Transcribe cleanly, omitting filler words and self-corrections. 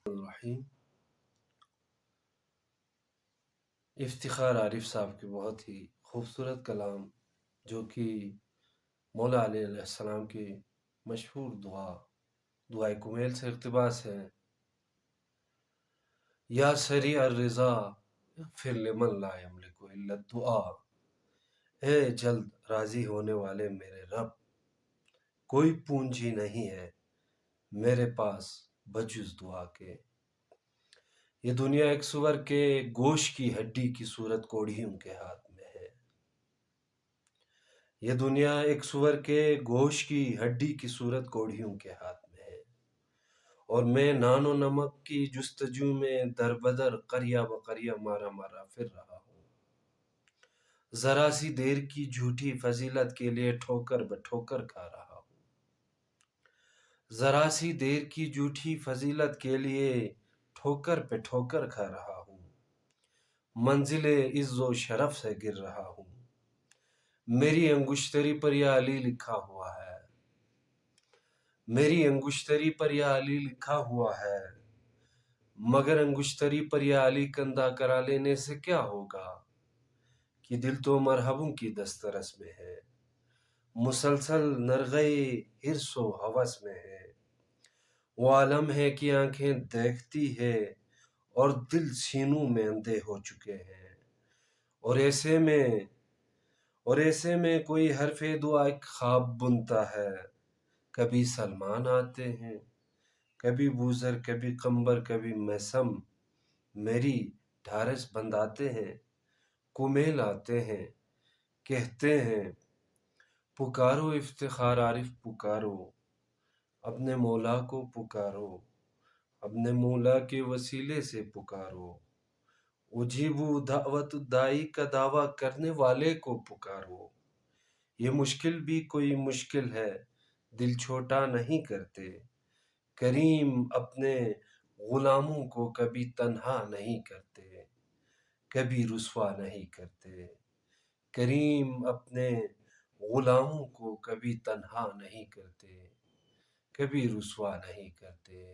الرحیم افتخار عارف صاحب کے بہت ہی خوبصورت کلام جو کہ مولا علیہ السلام کی مشہور دعائے کمیل سے اقتباس ہے۔ یا سریع الرضا اغفر لمن لا یملک الا الدعاء، اے جلد راضی ہونے والے میرے رب، کوئی پونجی نہیں ہے میرے پاس بجز دعا کے۔ یہ دنیا ایک سور کے گوشت کی ہڈی کی صورت کوڑیوں کے ہاتھ میں ہے۔ یہ دنیا ایک سور کے گوشت کی ہڈی کی صورت کوڑیوں کے ہاتھ میں ہے، اور میں نان و نمک کی جستجو میں در بدر قریہ بقریہ مارا مارا پھر رہا ہوں۔ ذرا سی دیر کی جھوٹی فضیلت کے لیے ٹھوکر بہ ٹھوکر کھا رہا ہوں۔ ذرا سی دیر کی جھوٹی فضیلت کے لیے ٹھوکر پہ ٹھوکر کھا رہا ہوں۔ منزل عز و شرف سے گر رہا ہوں۔ میری انگشتری پر یا علی لکھا ہوا ہے، میری انگشتری پر یا علی لکھا ہوا ہے، مگر انگشتری پر یا علی کندھا کرا لینے سے کیا ہوگا کہ دل تو مرحبوں کی دسترس میں ہے، مسلسل نرغے حرص و ہوس میں ہے۔ وہ عالم ہے کہ آنکھیں دیکھتی ہے اور دل سینوں میں اندھے ہو چکے ہیں، اور ایسے میں کوئی حرف دعا ایک خواب بنتا ہے۔ کبھی سلمان آتے ہیں، کبھی بوذر، کبھی قمبر، کبھی میسم، میری ڈھارس بندھاتے ہیں۔ کمیل آتے ہیں، کہتے ہیں پکارو افتخار عارف پکارو، اپنے مولا کو پکارو، اپنے مولا کے وسیلے سے پکارو، اجیبو دعوت الداعی کا دعویٰ کرنے والے کو پکارو۔ یہ مشکل بھی کوئی مشکل ہے، دل چھوٹا نہیں کرتے، کریم اپنے غلاموں کو کبھی تنہا نہیں کرتے، کبھی رسوا نہیں کرتے۔ کریم اپنے غلاموں کو کبھی تنہا نہیں کرتے، کبھی رسوا نہیں کرتے۔